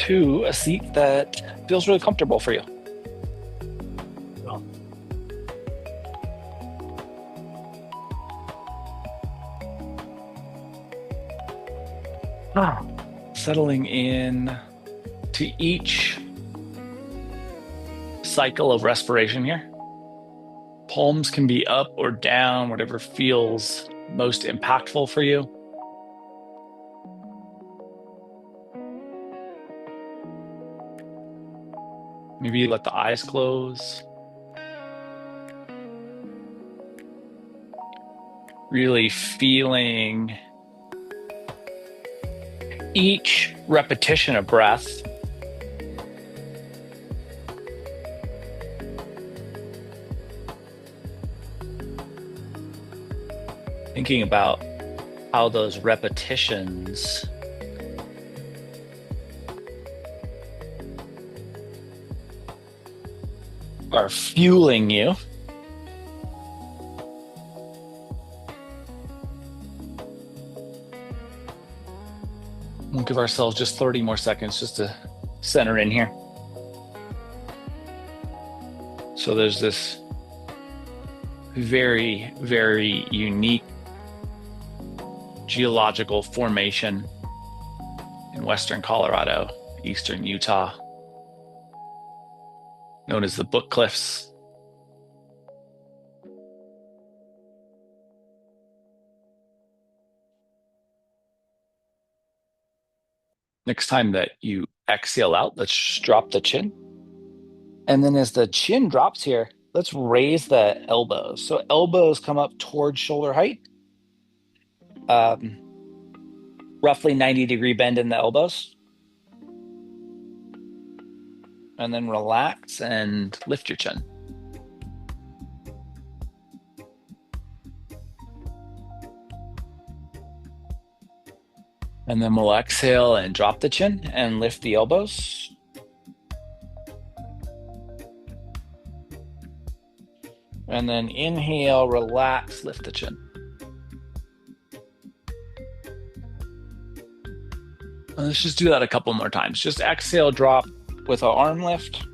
to a seat that feels really comfortable for you. Settling in to each cycle of respiration here. Palms can be up or down, whatever feels most impactful for you. Maybe let the eyes close. Really feeling each repetition of breath thinking about how those repetitions are fueling you. We'll give ourselves just 30 more seconds just to center in here. So there's this very, very unique geological formation in western Colorado, eastern Utah, known as the Book Cliffs. Next time that you exhale out, let's drop the chin. And then as the chin drops here, let's raise the elbows. So elbows come up towards shoulder height. Roughly 90-degree bend in the elbows. And then relax and lift your chin. And then we'll exhale and drop the chin and lift the elbows. And then inhale, relax, lift the chin. And let's just do that a couple more times. Just exhale, drop with an arm lift.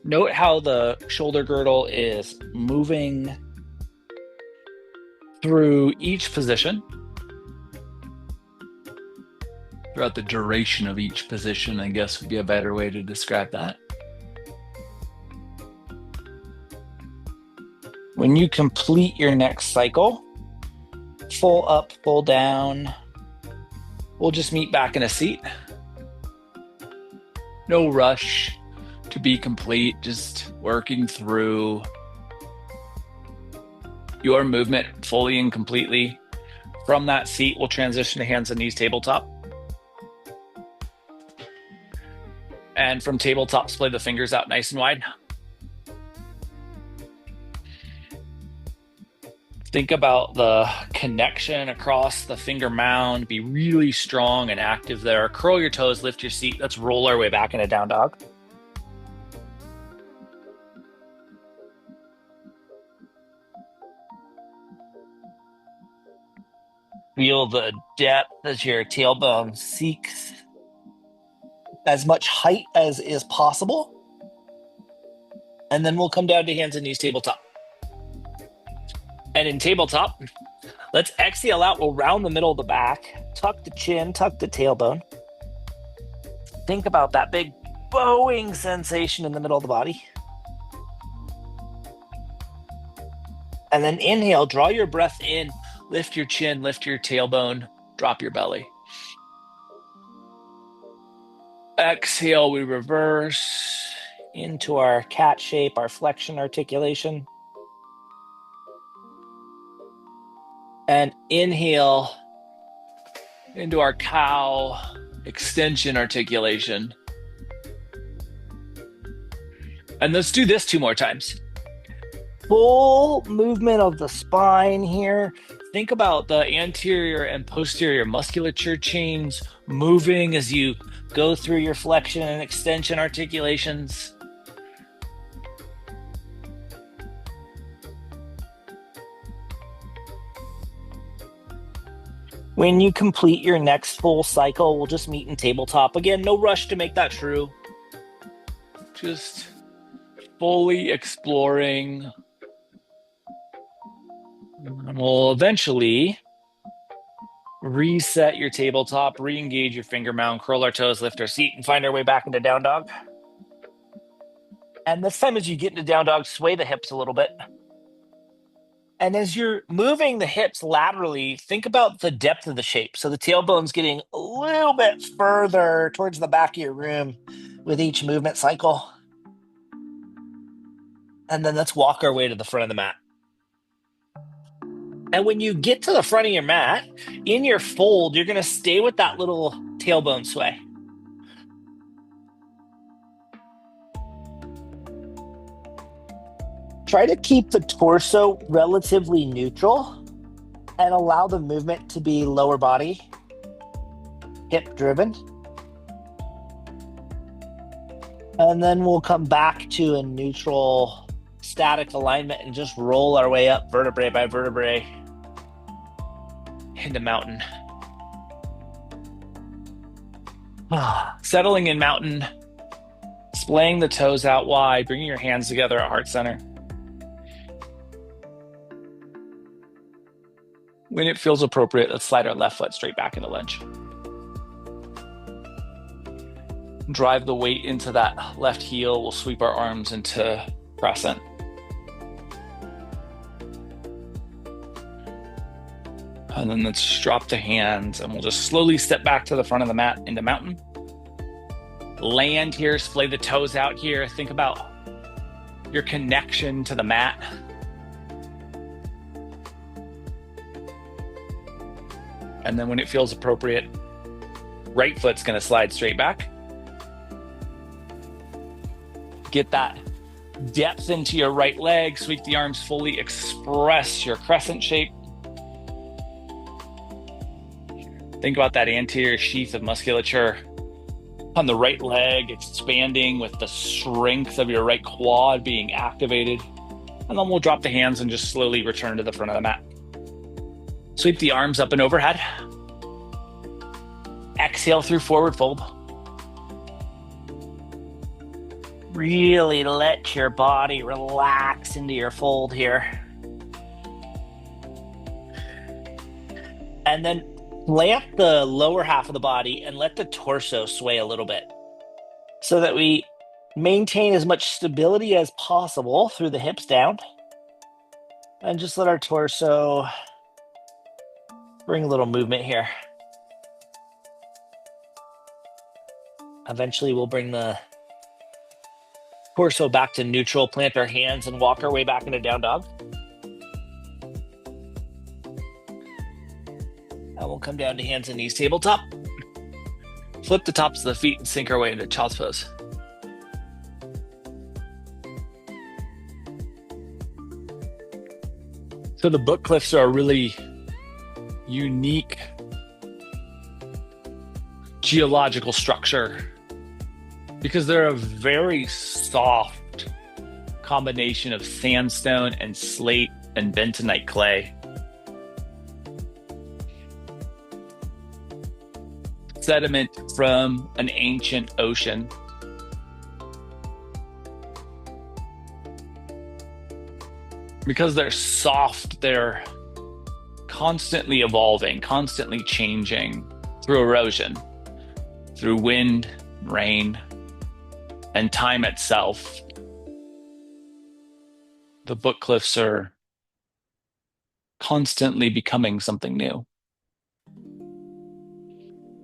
Note how the shoulder girdle is moving through each position. Throughout the duration of each position, I guess would be a better way to describe that. When you complete your next cycle, full up, full down, we'll just meet back in a seat. No rush to be complete, just working through your movement fully and completely. From that seat, we'll transition to hands and knees tabletop. And from tabletop, splay the fingers out nice and wide. Think about the connection across the finger mound. Be really strong and active there. Curl your toes, lift your seat. Let's roll our way back into down dog. Feel the depth as your tailbone seeks as much height as is possible. And then we'll come down to hands and knees tabletop. And in tabletop, let's exhale out. We'll round the middle of the back, tuck the chin, tuck the tailbone. Think about that big bowing sensation in the middle of the body. And then inhale, draw your breath in, lift your chin, lift your tailbone, drop your belly. Exhale, we reverse into our cat shape, our flexion articulation. And inhale into our cow extension articulation. And let's do this 2 more times. Full movement of the spine here. Think about the anterior and posterior musculature chains moving as you go through your flexion and extension articulations. When you complete your next full cycle, we'll just meet in tabletop. Again, no rush to make that true. Just fully exploring. And we'll eventually reset your tabletop, re-engage your finger mound, curl our toes, lift our seat, and find our way back into down dog. And this time as you get into down dog, sway the hips a little bit. And as you're moving the hips laterally, think about the depth of the shape. So the tailbone's getting a little bit further towards the back of your room with each movement cycle. And then let's walk our way to the front of the mat. And when you get to the front of your mat, in your fold, you're going to stay with that little tailbone sway. Try to keep the torso relatively neutral and allow the movement to be lower body, hip driven. And then we'll come back to a neutral static alignment and just roll our way up vertebrae by vertebrae into mountain. Settling in mountain, splaying the toes out wide, bringing your hands together at heart center. When it feels appropriate, let's slide our left foot straight back into lunge. Drive the weight into that left heel. We'll sweep our arms into crescent. And then let's drop the hands and we'll just slowly step back to the front of the mat into mountain. Land here, splay the toes out here. Think about your connection to the mat. And then when it feels appropriate, right foot's gonna slide straight back. Get that depth into your right leg, sweep the arms fully, express your crescent shape. Think about that anterior sheath of musculature on the right leg, expanding with the strength of your right quad being activated. And then we'll drop the hands and just slowly return to the front of the mat. Sweep the arms up and overhead. Exhale through forward fold. Really let your body relax into your fold here. And then plant the lower half of the body and let the torso sway a little bit so that we maintain as much stability as possible through the hips down. And just let our torso bring a little movement here. Eventually we'll bring the torso back to neutral, plant our hands and walk our way back into down dog. And we'll come down to hands and knees tabletop. Flip the tops of the feet and sink our way into child's pose. So the book cliffs are a really unique geological structure because they're a very soft combination of sandstone and slate and bentonite clay. Sediment from an ancient ocean. Because they're soft, they're constantly evolving, constantly changing through erosion, through wind, rain, and time itself. The book cliffs are constantly becoming something new.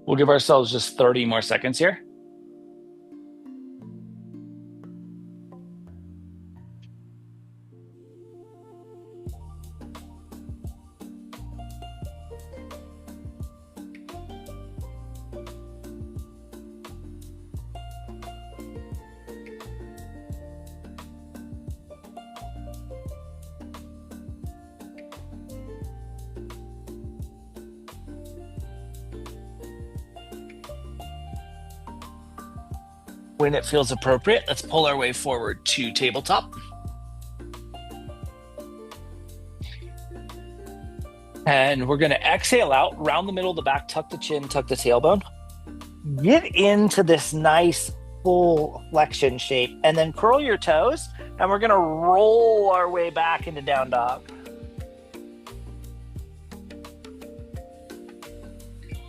We'll give ourselves just 30 more seconds here. When it feels appropriate, let's pull our way forward to tabletop. And we're going to exhale out, round the middle of the back, tuck the chin, tuck the tailbone. Get into this nice full flexion shape, and then curl your toes, and we're going to roll our way back into down dog.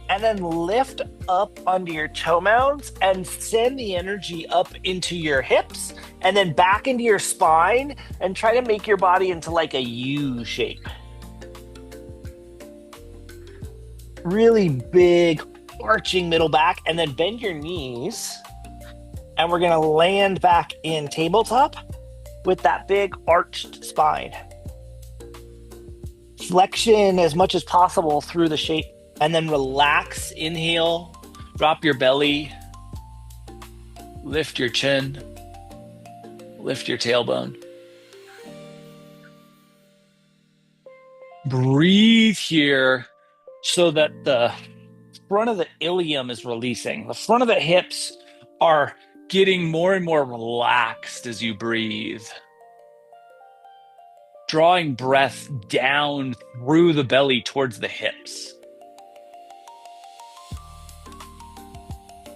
And then lift up onto your toe mounds and send the energy up into your hips and then back into your spine, and try to make your body into like a U shape. Really big arching middle back, and then bend your knees, and we're going to land back in tabletop with that big arched spine. Flexion as much as possible through the shape, and then relax. Inhale, drop your belly, lift your chin, lift your tailbone. Breathe here so that the front of the ilium is releasing. The front of the hips are getting more and more relaxed as you breathe. Drawing breath down through the belly towards the hips.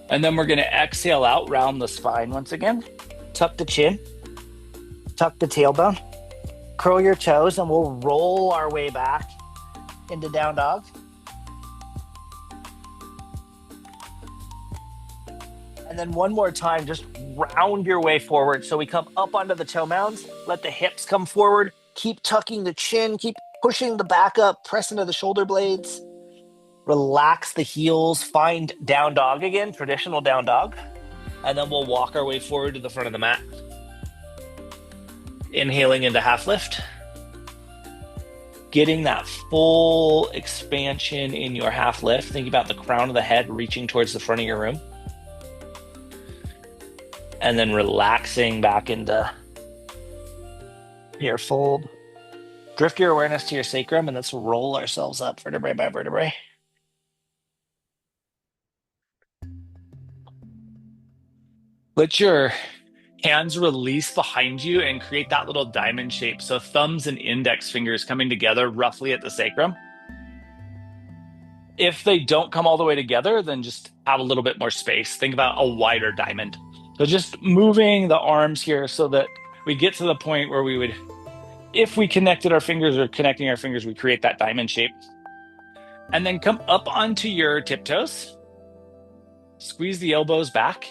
And then we're going to exhale out, round the spine once again. Tuck the chin, tuck the tailbone, curl your toes, and we'll roll our way back into down dog. And then one more time, just round your way forward. So we come up onto the toe mounds, let the hips come forward, keep tucking the chin, keep pushing the back up, press into the shoulder blades, relax the heels, find down dog again, traditional down dog. And then we'll walk our way forward to the front of the mat. Inhaling into half lift. Getting that full expansion in your half lift. Think about the crown of the head reaching towards the front of your room. And then relaxing back into your fold. Drift your awareness to your sacrum, and let's roll ourselves up vertebrae by vertebrae. Let your hands release behind you and create that little diamond shape. So thumbs and index fingers coming together roughly at the sacrum. If they don't come all the way together, then just have a little bit more space. Think about a wider diamond. So just moving the arms here so that we get to the point where we would, if we connected our fingers or connecting our fingers, we create that diamond shape. And then come up onto your tiptoes. Squeeze the elbows back.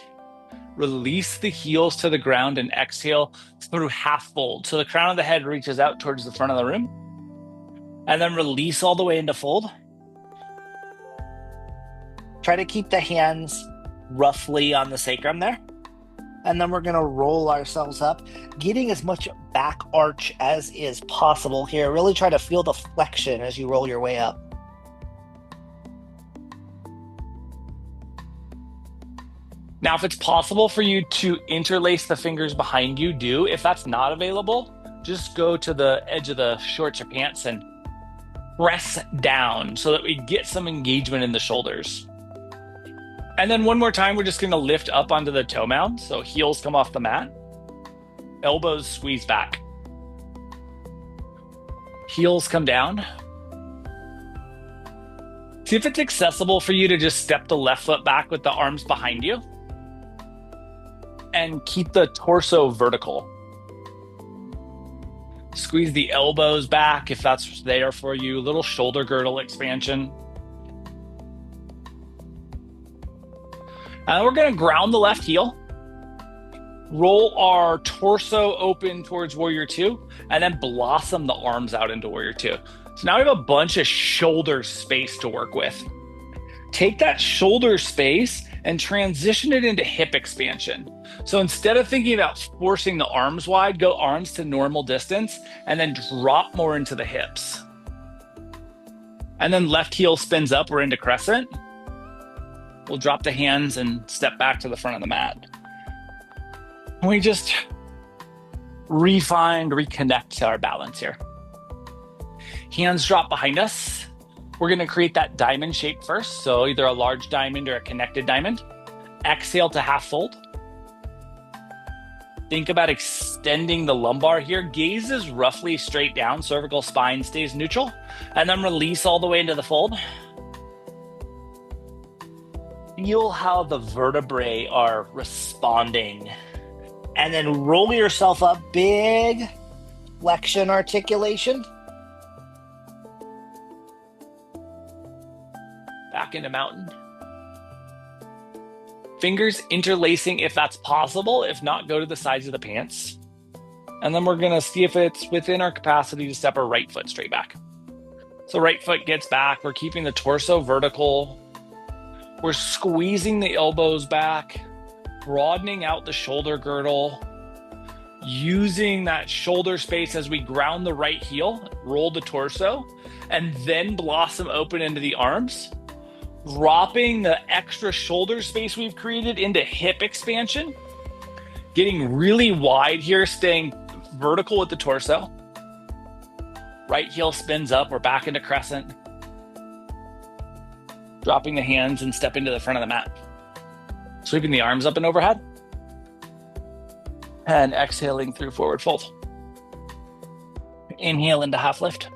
Release the heels to the ground and exhale through half fold. So the crown of the head reaches out towards the front of the room. And then release all the way into fold. Try to keep the hands roughly on the sacrum there. And then we're going to roll ourselves up, getting as much back arch as is possible here. Really try to feel the flexion as you roll your way up. Now, if it's possible for you to interlace the fingers behind you, do. If that's not available, just go to the edge of the shorts or pants and press down so that we get some engagement in the shoulders. And then one more time, we're just going to lift up onto the toe mound. So heels come off the mat. Elbows squeeze back. Heels come down. See if it's accessible for you to just step the left foot back with the arms behind you. And keep the torso vertical. Squeeze the elbows back if that's there for you. Little shoulder girdle expansion. And we're going to ground the left heel. Roll our torso open towards Warrior Two, and then blossom the arms out into Warrior Two. So now we have a bunch of shoulder space to work with. Take that shoulder space and transition it into hip expansion. So instead of thinking about forcing the arms wide, go arms to normal distance and then drop more into the hips. And then left heel spins up, we're into crescent. We'll drop the hands and step back to the front of the mat. We just reconnect our balance here. Hands drop behind us. We're going to create that diamond shape first. So either a large diamond or a connected diamond. Exhale to half fold. Think about extending the lumbar here. Gaze is roughly straight down. Cervical spine stays neutral. And then release all the way into the fold. Feel how the vertebrae are responding. And then roll yourself up, big flexion articulation. Back into mountain. Fingers interlacing if that's possible. If not, go to the sides of the pants. And then we're going to see if it's within our capacity to step our right foot straight back. So right foot gets back. We're keeping the torso vertical. We're squeezing the elbows back, broadening out the shoulder girdle, using that shoulder space as we ground the right heel, roll the torso, and then blossom open into the arms, dropping the extra shoulder space we've created into hip expansion, getting really wide here, staying vertical with the torso. Right heel spins up, we're back into crescent. Dropping the hands and stepping to the front of the mat. Sweeping the arms up and overhead. And exhaling through forward fold. Inhale into half lift.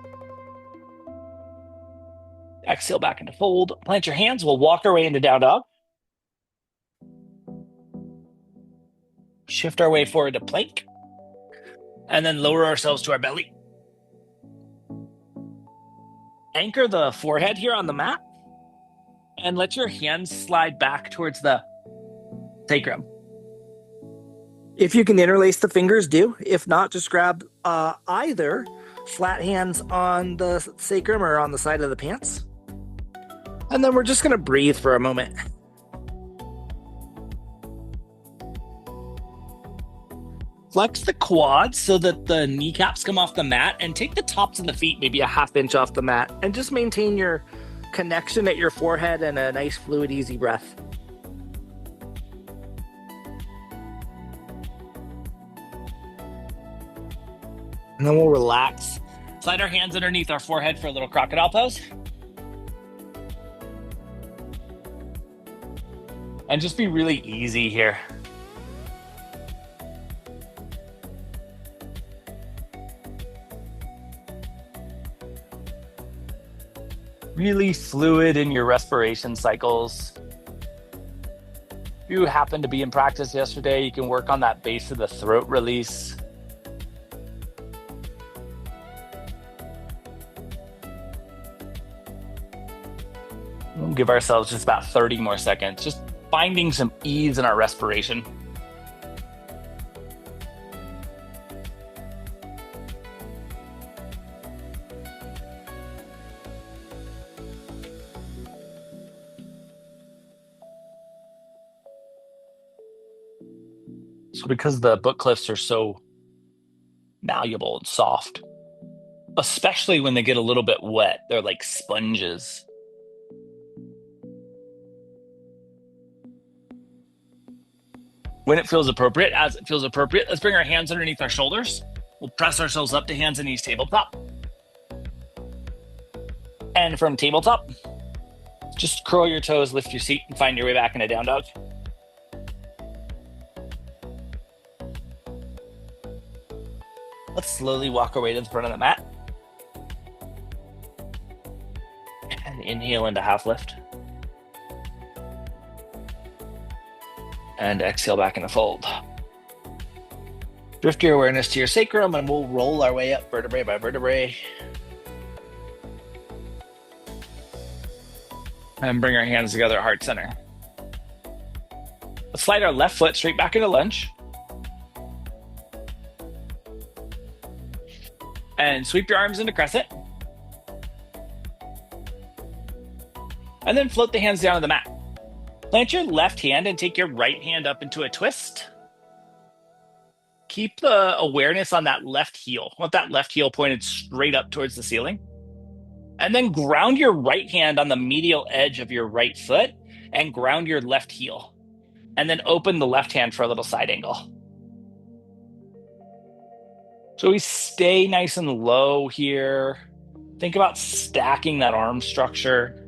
Exhale back into fold. Plant your hands. We'll walk our way into down dog. Shift our way forward to plank. And then lower ourselves to our belly. Anchor the forehead here on the mat. And let your hands slide back towards the sacrum. If you can interlace the fingers, do. If not, just grab either flat hands on the sacrum or on the side of the pants. And then we're just going to breathe for a moment. Flex the quads so that the kneecaps come off the mat, and take the tops of the feet maybe a half inch off the mat, and just maintain your connection at your forehead and a nice fluid, easy breath. And then we'll relax. Slide our hands underneath our forehead for a little crocodile pose. And just be really easy here. Really fluid in your respiration cycles. If you happen to be in practice yesterday, you can work on that base of the throat release. We'll give ourselves just about 30 more seconds, just finding some ease in our respiration. So because the book cliffs are so malleable and soft, especially when they get a little bit wet, they're like sponges. When it feels appropriate, as it feels appropriate, let's bring our hands underneath our shoulders. We'll press ourselves up to hands and knees tabletop. And from tabletop, just curl your toes, lift your seat, and find your way back into down dog. Let's slowly walk our way to the front of the mat. And inhale into half lift. And exhale back into fold. Drift your awareness to your sacrum, and we'll roll our way up vertebrae by vertebrae. And bring our hands together at heart center. Let's slide our left foot straight back into lunge. And sweep your arms into crescent. And then float the hands down to the mat. Plant your left hand and take your right hand up into a twist. Keep the awareness on that left heel. Want that left heel pointed straight up towards the ceiling. And then ground your right hand on the medial edge of your right foot and ground your left heel. And then open the left hand for a little side angle. So we stay nice and low here. Think about stacking that arm structure.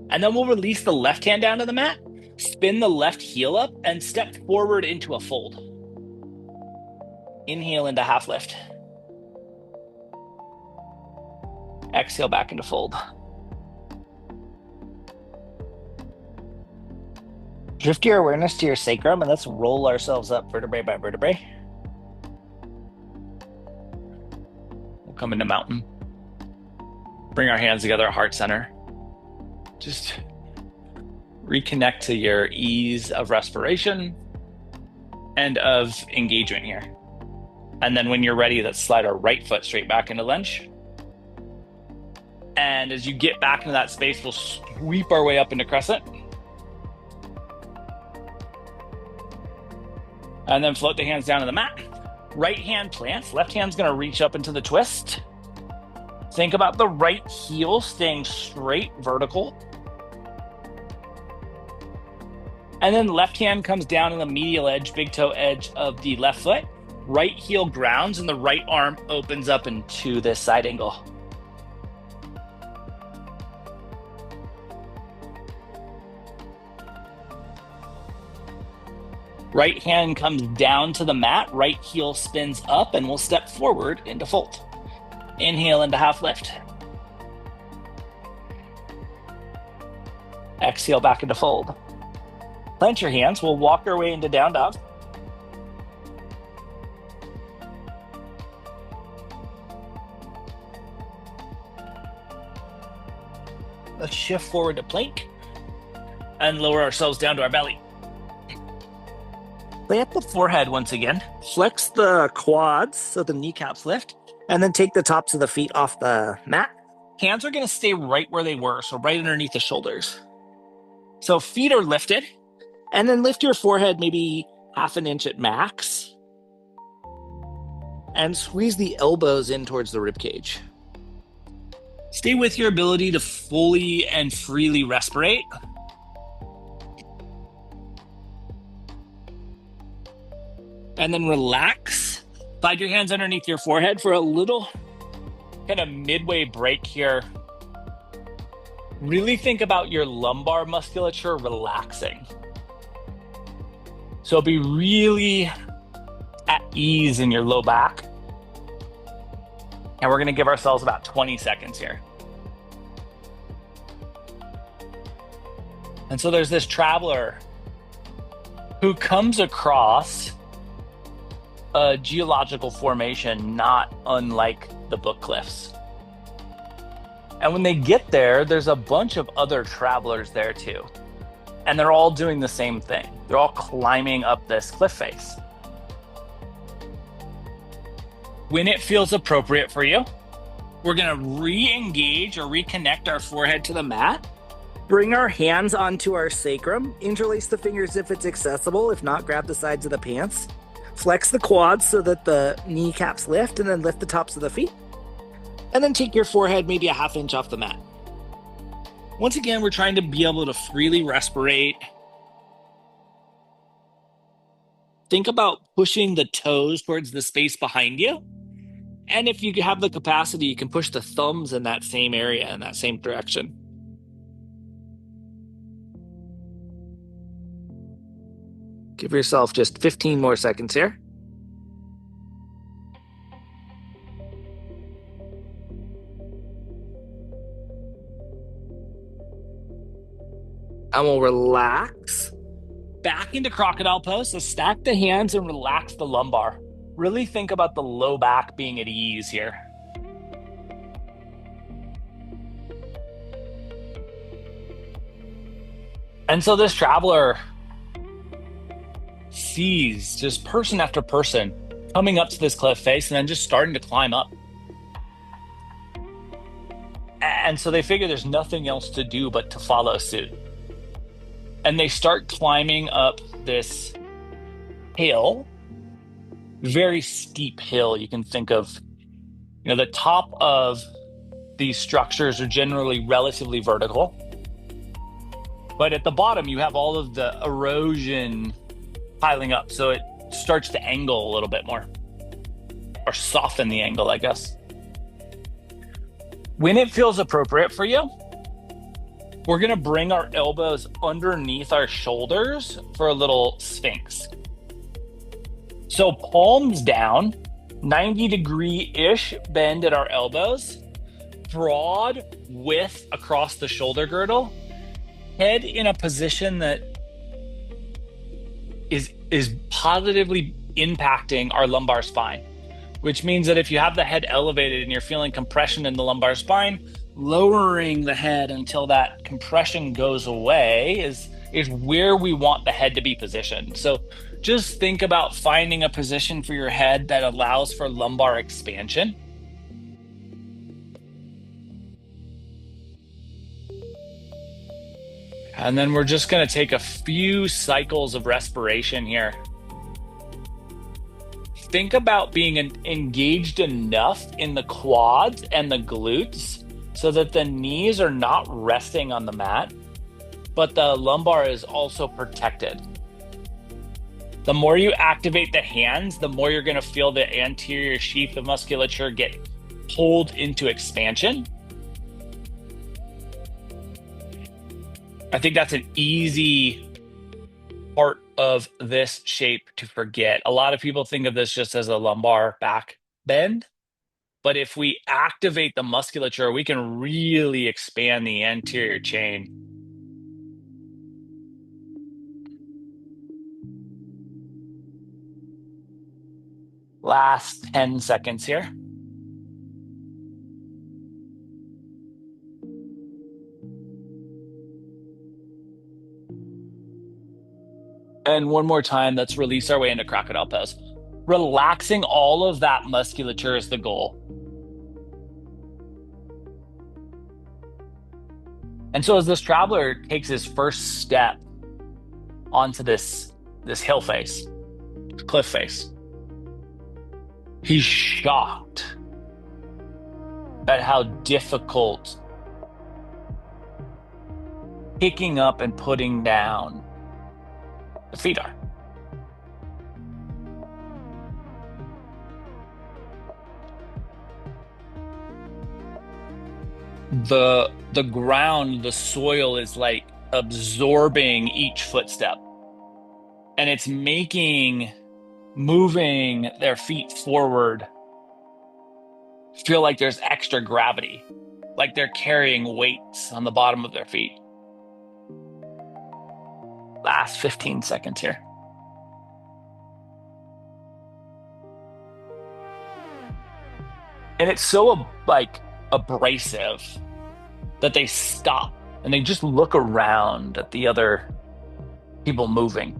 And then we'll release the left hand down to the mat. Spin the left heel up and step forward into a fold. Inhale into half lift. Exhale back into fold. Drift your awareness to your sacrum and let's roll ourselves up vertebrae by vertebrae. We'll come into mountain. Bring our hands together at heart center. Just reconnect to your ease of respiration and of engagement here. And then when you're ready, let's slide our right foot straight back into lunge. And as you get back into that space, we'll sweep our way up into crescent. And then float the hands down to the mat. Right hand plants, left hand's gonna reach up into the twist. Think about the right heel staying straight vertical. And then left hand comes down in the medial edge, big toe edge of the left foot. Right heel grounds and the right arm opens up into this side angle. Right hand comes down to the mat, right heel spins up, and we'll step forward into fold. Inhale into half lift. Exhale back into fold. Plant your hands, we'll walk our way into down dog. Let's shift forward to plank and lower ourselves down to our belly. Plant the forehead once again. Flex the quads so the kneecaps lift, and then take the tops of the feet off the mat. Hands are going to stay right where they were, so right underneath the shoulders. So feet are lifted, and then lift your forehead maybe half an inch at max, and squeeze the elbows in towards the rib cage. Stay with your ability to fully and freely respirate. And then relax. Slide your hands underneath your forehead for a little kind of midway break here. Really think about your lumbar musculature relaxing. So be really at ease in your low back. And we're going to give ourselves about 20 seconds here. And so there's this traveler who comes across a geological formation not unlike the Book Cliffs. And when they get there, there's a bunch of other travelers there too. And they're all doing the same thing. They're all climbing up this cliff face. When it feels appropriate for you, we're gonna re-engage or reconnect our forehead to the mat. Bring our hands onto our sacrum. Interlace the fingers if it's accessible. If not, grab the sides of the pants. Flex the quads so that the kneecaps lift, and then lift the tops of the feet. And then take your forehead maybe a half inch off the mat. Once again, we're trying to be able to freely respirate. Think about pushing the toes towards the space behind you. And if you have the capacity, you can push the thumbs in that same area, in that same direction. Give yourself just 15 more seconds here. And we'll relax back into crocodile pose. So stack the hands and relax the lumbar. Really think about the low back being at ease here. And so this traveler sees just person after person coming up to this cliff face and then just starting to climb up. And so they figure there's nothing else to do but to follow suit. And they start climbing up this hill, very steep hill. You can think of, the top of these structures are generally relatively vertical. But at the bottom, you have all of the erosion piling up. So it starts to angle a little bit more, or soften the angle, I guess. When it feels appropriate for you, We're going to bring our elbows underneath our shoulders for a little sphinx. So palms down, 90-degree-ish bend at our elbows, broad width across the shoulder girdle, head in a position that is positively impacting our lumbar spine, which means that if you have the head elevated and you're feeling compression in the lumbar spine, lowering the head until that compression goes away is where we want the head to be positioned. So just think about finding a position for your head that allows for lumbar expansion. And then we're just going to take a few cycles of respiration here. Think about being engaged enough in the quads and the glutes so that the knees are not resting on the mat, but the lumbar is also protected. The more you activate the hands, the more you're going to feel the anterior sheath of musculature get pulled into expansion. I think that's an easy part of this shape to forget. A lot of people think of this just as a lumbar back bend, but if we activate the musculature, we can really expand the anterior chain. Last 10 seconds here. And one more time, let's release our way into crocodile pose. Relaxing all of that musculature is the goal. And so as this traveler takes his first step onto this hill face, cliff face, he's shocked at how difficult picking up and putting down the feet are. The ground, the soil is like absorbing each footstep, and it's moving their feet forward feel like there's extra gravity, like they're carrying weights on the bottom of their feet. Last 15 seconds here. And it's so abrasive that they stop and they just look around at the other people moving,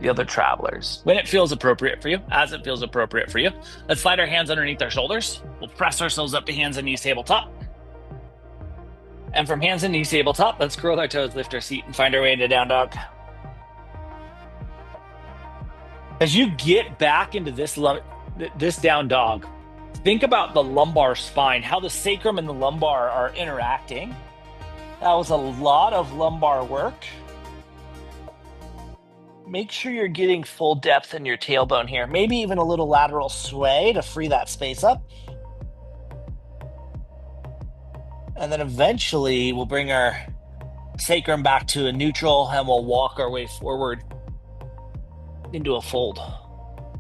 the other travelers. When it feels appropriate for you, as it feels appropriate for you, let's slide our hands underneath our shoulders. We'll press ourselves up to hands and knees tabletop. And from hands and knees tabletop, let's curl our toes, lift our seat, and find our way into down dog. As you get back into this down dog, think about the lumbar spine, how the sacrum and the lumbar are interacting. That was a lot of lumbar work. Make sure you're getting full depth in your tailbone here. Maybe even a little lateral sway to free that space up. And then eventually we'll bring our sacrum back to a neutral and we'll walk our way forward into a fold.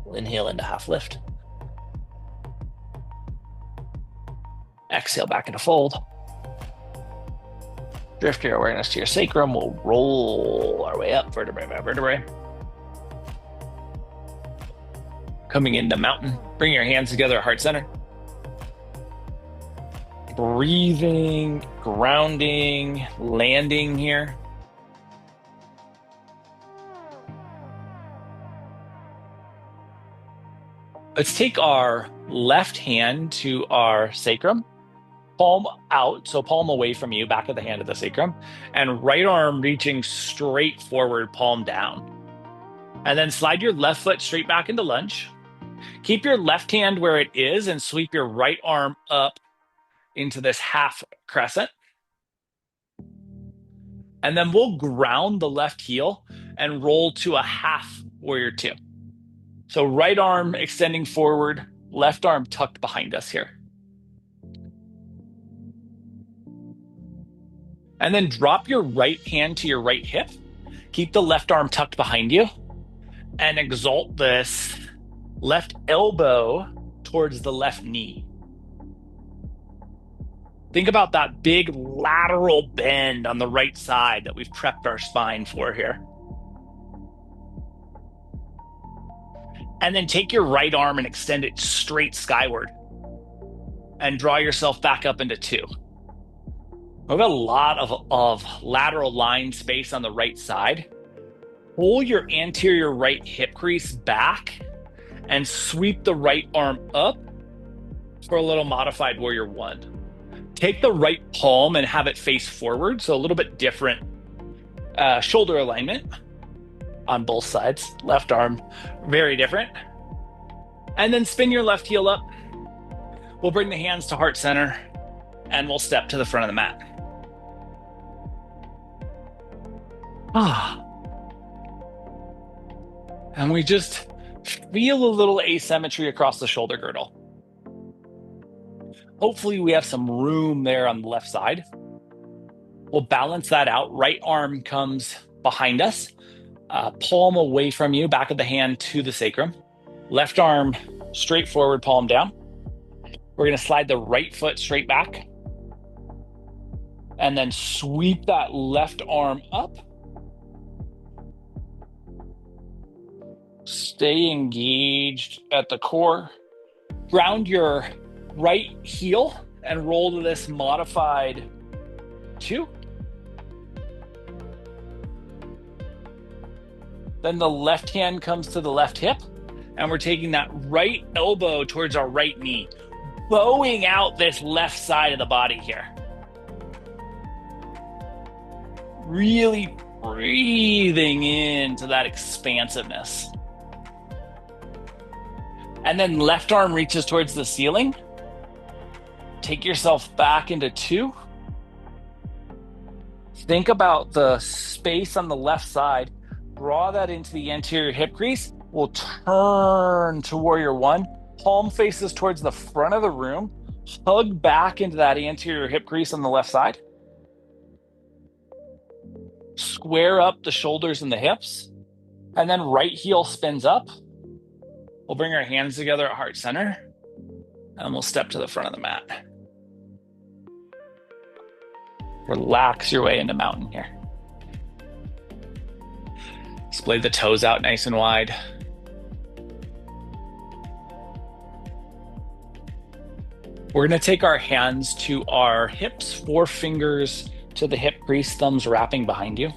We'll inhale into half lift. Exhale back into fold. Drift your awareness to your sacrum. We'll roll our way up vertebrae by vertebrae. Coming into mountain. Bring your hands together, heart center. Breathing, grounding, landing here. Let's take our left hand to our sacrum, palm out, so palm away from you, back of the hand of the sacrum, and right arm reaching straight forward, palm down. And then slide your left foot straight back into lunge. Keep your left hand where it is and sweep your right arm up into this half crescent. And then we'll ground the left heel and roll to a half warrior two. So right arm extending forward, left arm tucked behind us here. And then drop your right hand to your right hip. Keep the left arm tucked behind you and exalt this left elbow towards the left knee. Think about that big lateral bend on the right side that we've prepped our spine for here. And then take your right arm and extend it straight skyward and draw yourself back up into two. We have a lot of lateral line space on the right side. Pull your anterior right hip crease back and sweep the right arm up for a little modified warrior one. Take the right palm and have it face forward, so a little bit different shoulder alignment on both sides. Left arm, very different. And then spin your left heel up. We'll bring the hands to heart center and we'll step to the front of the mat. And we just feel a little asymmetry across the shoulder girdle. Hopefully we have some room there on the left side. We'll balance that out. Right arm comes behind us, palm away from you, back of the hand to the sacrum. Left arm straight forward, palm down. We're going to slide the right foot straight back and then sweep that left arm up. Stay engaged at the core. Ground your right heel and roll to this modified two. Then the left hand comes to the left hip, and we're taking that right elbow towards our right knee, bowing out this left side of the body here. Really breathing into that expansiveness. And then left arm reaches towards the ceiling. Take yourself back into two. Think about the space on the left side. Draw that into the anterior hip crease. We'll turn to warrior one. Palm faces towards the front of the room. Hug back into that anterior hip crease on the left side. Square up the shoulders and the hips. And then right heel spins up. We'll bring our hands together at heart center. And we'll step to the front of the mat. Relax your way into mountain here. Splay the toes out nice and wide. We're going to take our hands to our hips, 4 fingers to the hip crease, thumbs wrapping behind you.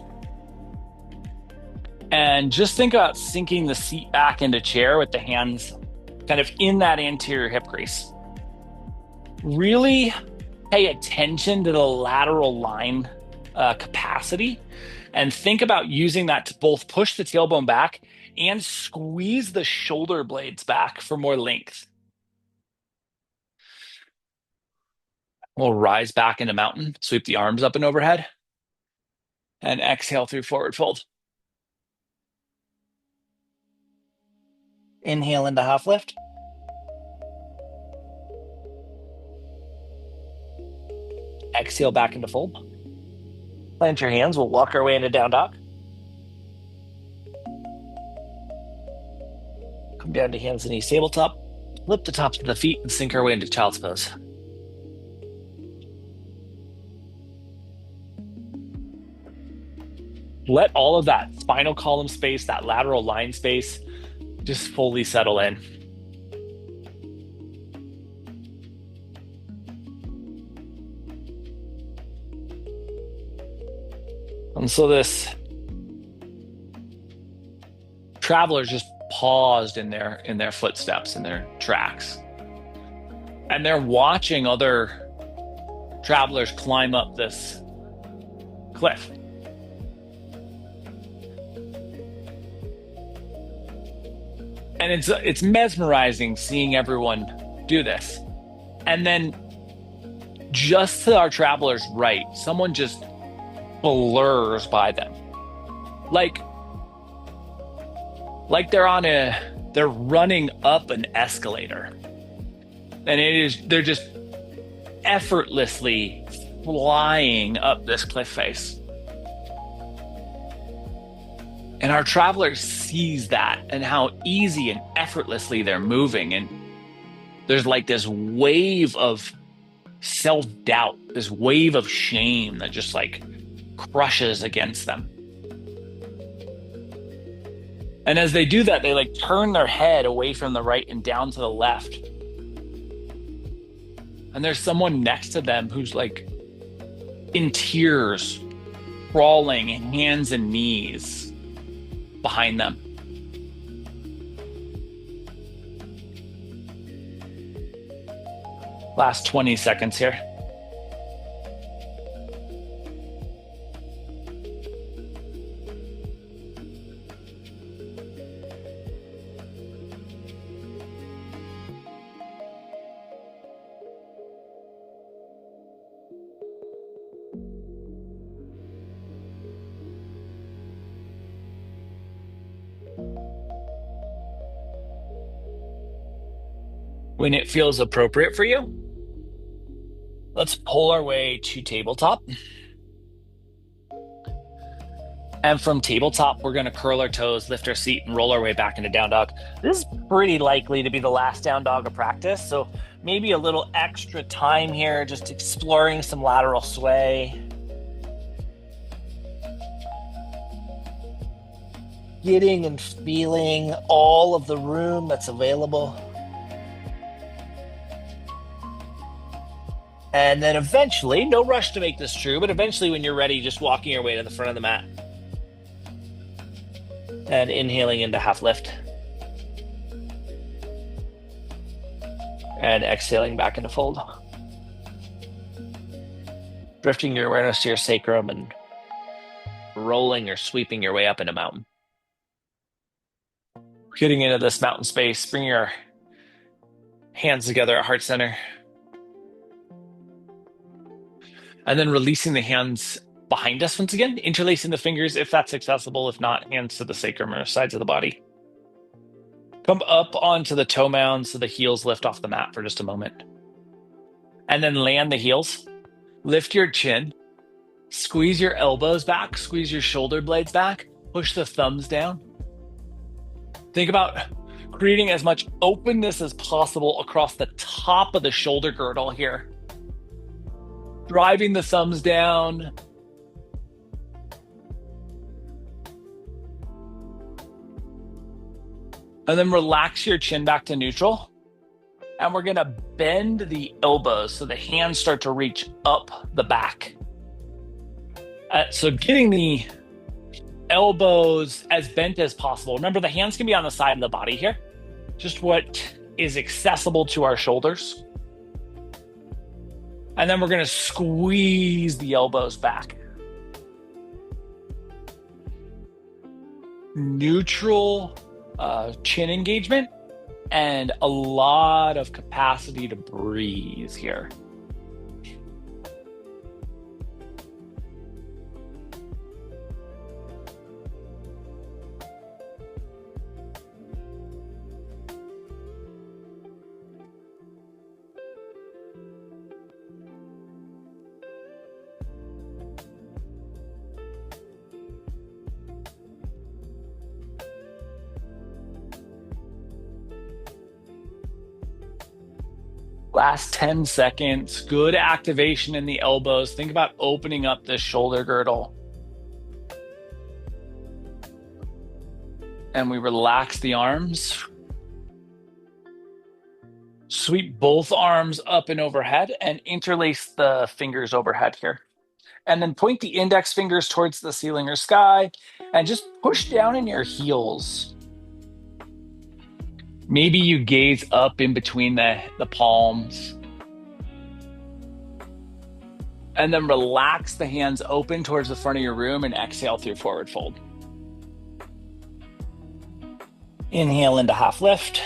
And just think about sinking the seat back into chair with the hands kind of in that anterior hip crease. Really pay attention to the lateral line capacity and think about using that to both push the tailbone back and squeeze the shoulder blades back for more length. We'll rise back into mountain, sweep the arms up and overhead, and exhale through forward fold. Inhale into half lift. Exhale back into fold. Plant your hands. We'll walk our way into down dog. Come down to hands and knees tabletop. Flip the tops of the feet and sink our way into child's pose. Let all of that spinal column space, that lateral line space, just fully settle in. And so this traveler's just paused in their footsteps, in their tracks. And they're watching other travelers climb up this cliff. And it's mesmerizing seeing everyone do this. And then just to our traveler's right, someone just blurs by them. Like they're running up an escalator. And they're just effortlessly flying up this cliff face. And our traveler sees that and how easy and effortlessly they're moving. And there's like this wave of self-doubt, this wave of shame that just like crushes against them. And as they do that, they like turn their head away from the right and down to the left. And there's someone next to them who's like in tears, crawling hands and knees behind them. Last 20 seconds here. When it feels appropriate for you, let's pull our way to tabletop. And from tabletop, we're going to curl our toes, lift our seat, and roll our way back into down dog. This is pretty likely to be the last down dog of practice. So maybe a little extra time here, just exploring some lateral sway. Getting and feeling all of the room that's available. And then eventually, no rush to make this true, but eventually when you're ready, just walking your way to the front of the mat. And inhaling into half lift. And exhaling back into fold. Drifting your awareness to your sacrum and rolling or sweeping your way up into mountain. Getting into this mountain space, bring your hands together at heart center. And then releasing the hands behind us once again, interlacing the fingers if that's accessible. If not, hands to the sacrum or sides of the body. Come up onto the toe mound so the heels lift off the mat for just a moment. And then land the heels. Lift your chin. Squeeze your elbows back. Squeeze your shoulder blades back. Push the thumbs down. Think about creating as much openness as possible across the top of the shoulder girdle here. Driving the thumbs down. And then relax your chin back to neutral. And we're going to bend the elbows so the hands start to reach up the back. So getting the elbows as bent as possible. Remember, the hands can be on the side of the body here. Just what is accessible to our shoulders. And then we're going to squeeze the elbows back. Neutral chin engagement and a lot of capacity to breathe here. Last 10 seconds, good activation in the elbows. Think about opening up the shoulder girdle. And we relax the arms. Sweep both arms up and overhead and interlace the fingers overhead here. And then point the index fingers towards the ceiling or sky and just push down in your heels. Maybe you gaze up in between the palms. And then relax the hands open towards the front of your room and exhale through forward fold. Inhale into half lift.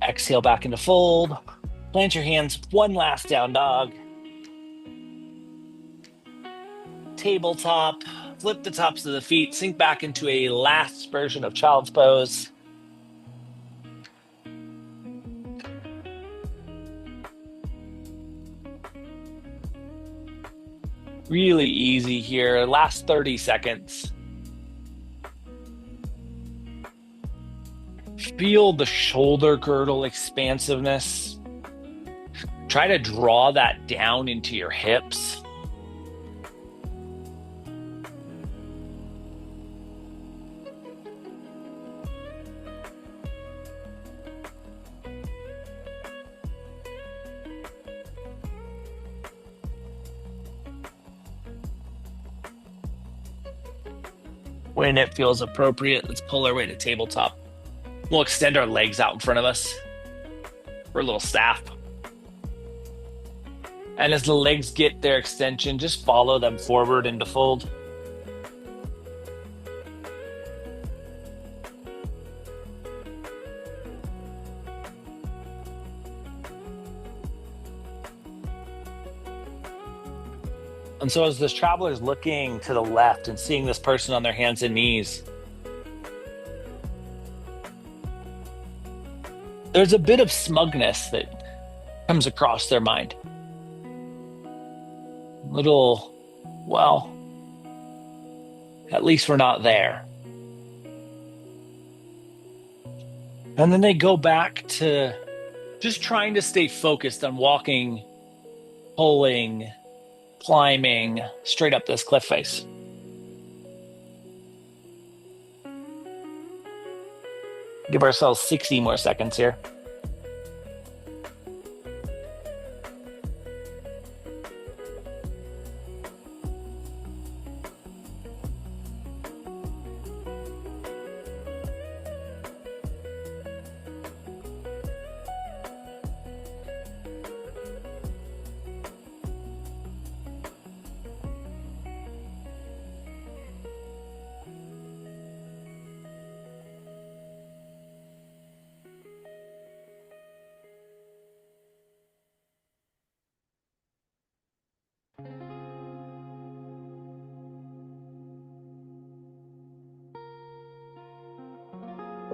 Exhale back into fold. Plant your hands, one last down dog. Tabletop. Flip the tops of the feet, sink back into a last version of child's pose. Really easy here. Last 30 seconds. Feel the shoulder girdle expansiveness. Try to draw that down into your hips. When it feels appropriate, let's pull our way to tabletop. We'll extend our legs out in front of us for a little staff. And as the legs get their extension, just follow them forward into fold. And so as this traveler is looking to the left and seeing this person on their hands and knees, there's a bit of smugness that comes across their mind. Little, well, at least we're not there. And then they go back to just trying to stay focused on walking, pulling, climbing straight up this cliff face. Give ourselves 60 more seconds here.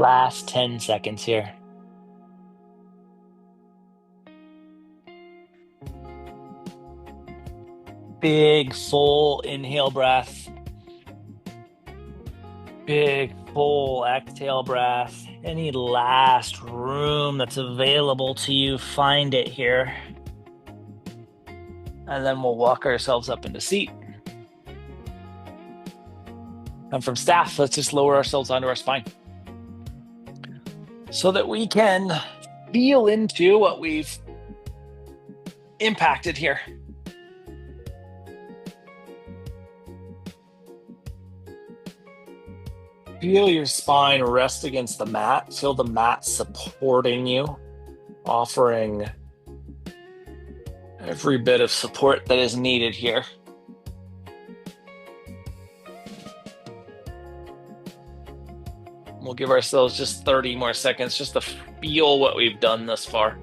Last 10 seconds here. Big, full inhale breath. Big, full exhale breath. Any last room that's available to you, find it here. And then we'll walk ourselves up into seat. And from staff, let's just lower ourselves onto our spine so that we can feel into what we've impacted here. Feel your spine rest against the mat. Feel the mat supporting you, offering every bit of support that is needed here. We'll give ourselves just 30 more seconds just to feel what we've done thus far.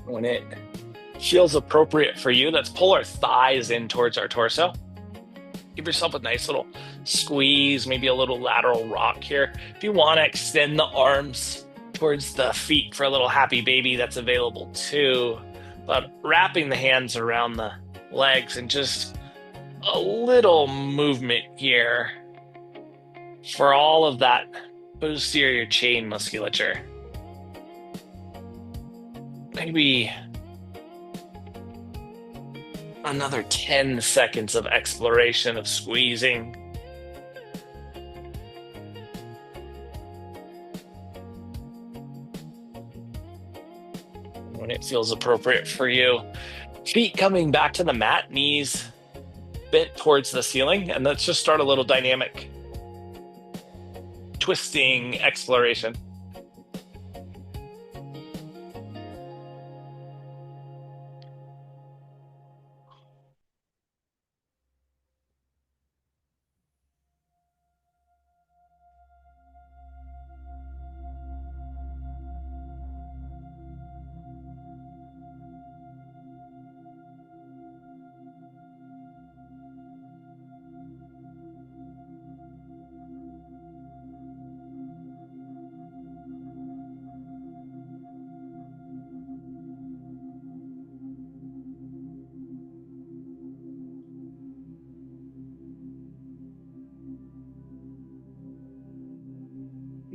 When it feels appropriate for you, let's pull our thighs in towards our torso. Give yourself a nice little squeeze, maybe a little lateral rock here. If you want to extend the arms towards the feet for a little happy baby, that's available too. But wrapping the hands around the legs and just a little movement here for all of that posterior chain musculature. Maybe another 10 seconds of exploration, of squeezing. When it feels appropriate for you, feet coming back to the mat, knees bent towards the ceiling, and let's just start a little dynamic twisting exploration.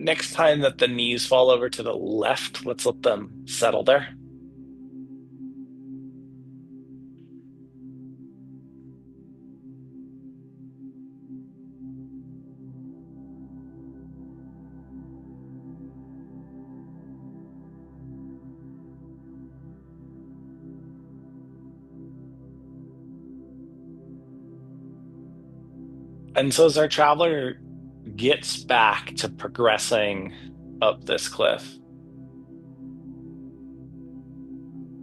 Next time that the knees fall over to the left, let's let them settle there. And so as our traveler gets back to progressing up this cliff,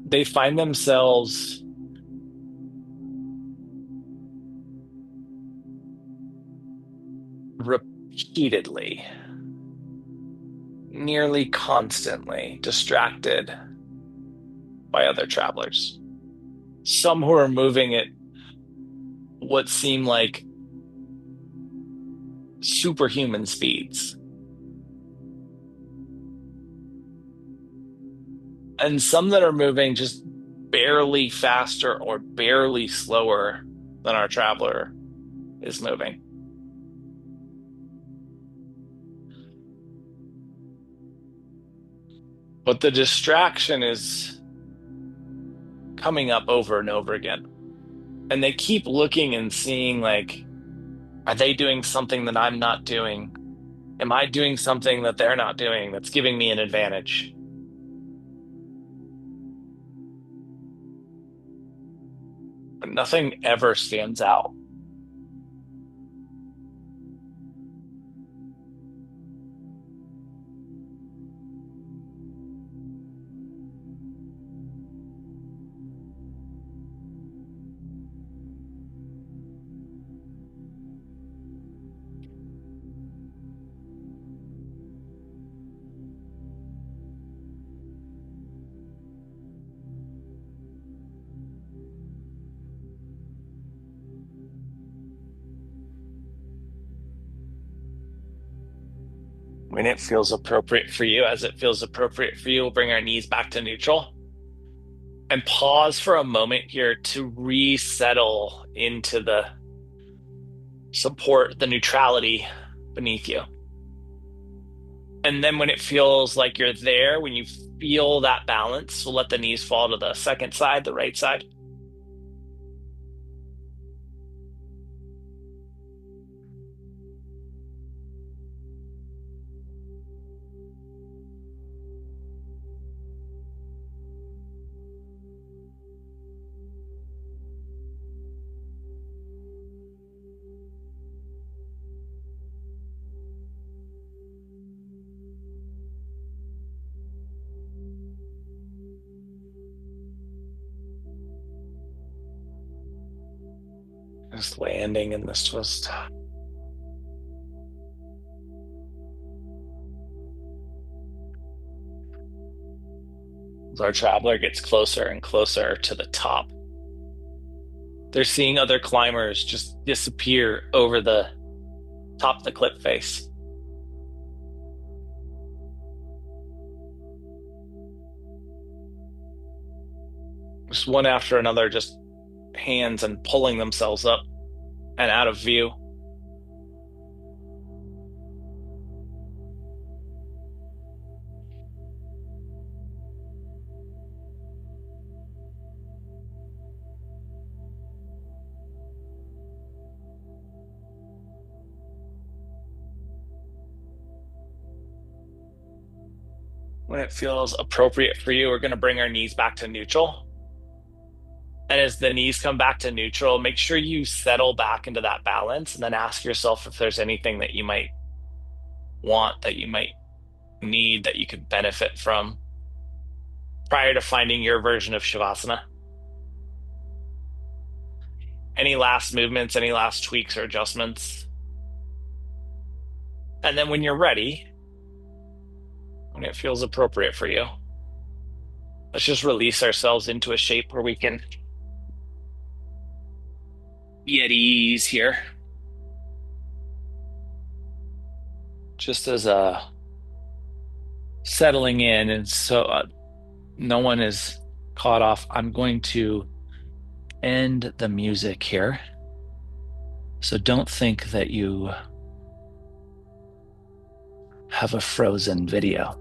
they find themselves repeatedly, nearly constantly distracted by other travelers. Some who are moving at what seem like superhuman speeds, and some that are moving just barely faster or barely slower than our traveler is moving. But the distraction is coming up over and over again. And they keep looking and seeing, like, are they doing something that I'm not doing? Am I doing something that they're not doing that's giving me an advantage? But nothing ever stands out. When it feels appropriate for you, as it feels appropriate for you, we'll bring our knees back to neutral and pause for a moment here to resettle into the support, the neutrality beneath you. And then when it feels like you're there, when you feel that balance, we'll let the knees fall to the second side, the right side. Just landing in this twist. As our traveler gets closer and closer to the top, they're seeing other climbers just disappear over the top of the cliff face. Just one after another, just hands and pulling themselves up and out of view. When it feels appropriate for you, we're going to bring our knees back to neutral. And as the knees come back to neutral, make sure you settle back into that balance and then ask yourself if there's anything that you might want, that you might need, that you could benefit from prior to finding your version of Shavasana. Any last movements, any last tweaks or adjustments? And then when you're ready, when it feels appropriate for you, let's just release ourselves into a shape where we can be at ease here. Just as a settling in, and so no one is caught off, I'm going to end the music here. So don't think that you have a frozen video.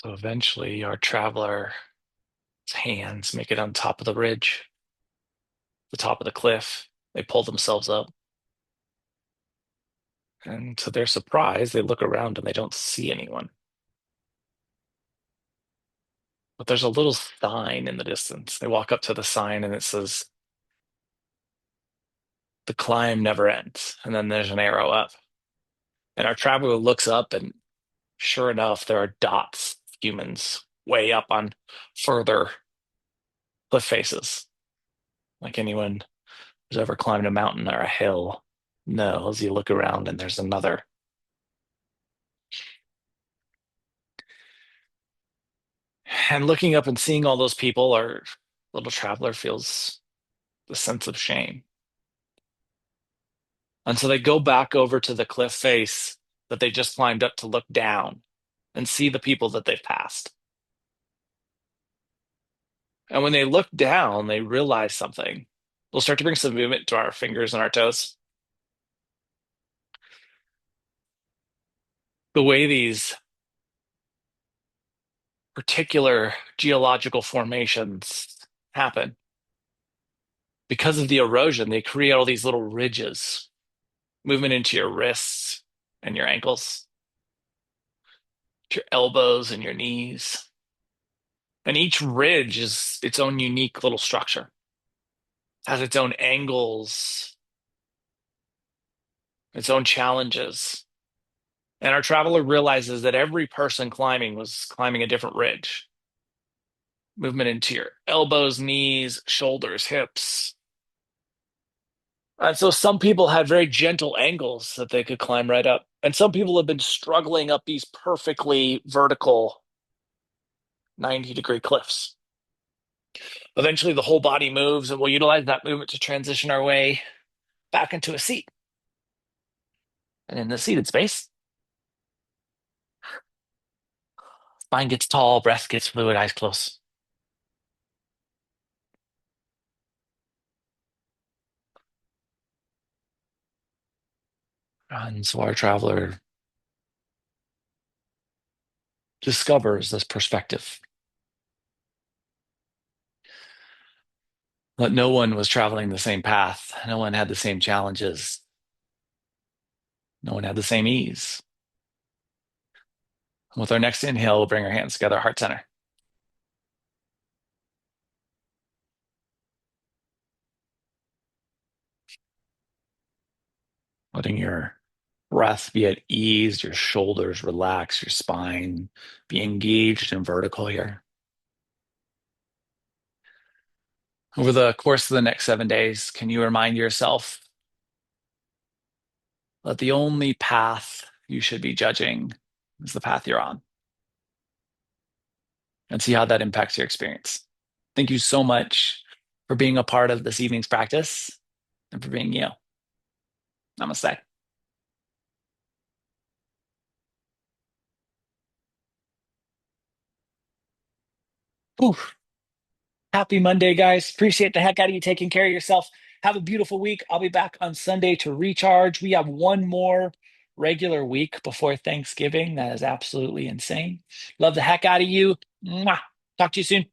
So eventually, our traveler's hands make it on top of the ridge, the top of the cliff. They pull themselves up. And to their surprise, they look around and they don't see anyone. But there's a little sign in the distance. They walk up to the sign and it says, "The climb never ends." And then there's an arrow up. And our traveler looks up, and sure enough, there are dots, humans, way up on further cliff faces. Like anyone who's ever climbed a mountain or a hill knows, you look around and there's another. And looking up and seeing all those people, our little traveler feels the sense of shame. And so they go back over to the cliff face that they just climbed up to look down and see the people that they've passed. And when they look down, they realize something. We'll start to bring some movement to our fingers and our toes. The way these particular geological formations happen, because of the erosion, they create all these little ridges, movement into your wrists and your ankles, to your elbows and your knees. And each ridge is its own unique little structure, has its own angles, its own challenges. And our traveler realizes that every person climbing was climbing a different ridge. Movement into your elbows, knees, shoulders, hips. And so some people had very gentle angles that they could climb right up. And some people have been struggling up these perfectly vertical 90-degree cliffs. Eventually, the whole body moves, and we'll utilize that movement to transition our way back into a seat. And in the seated space, spine gets tall, breath gets fluid, eyes closed. And so our traveler discovers this perspective that no one was traveling the same path, no one had the same challenges, no one had the same ease. With our next inhale, we'll bring our hands together, heart center. Letting your breath be at ease, your shoulders relax, your spine be engaged and vertical here. Over the course of the next 7 days, can you remind yourself that the only path you should be judging is the path you're on? And see how that impacts your experience. Thank you so much for being a part of this evening's practice and for being you. Namaste. Whew. Happy Monday, guys. Appreciate the heck out of you taking care of yourself. Have a beautiful week. I'll be back on Sunday to recharge. We have one more regular week before Thanksgiving. That is absolutely insane. Love the heck out of you. Mwah. Talk to you soon.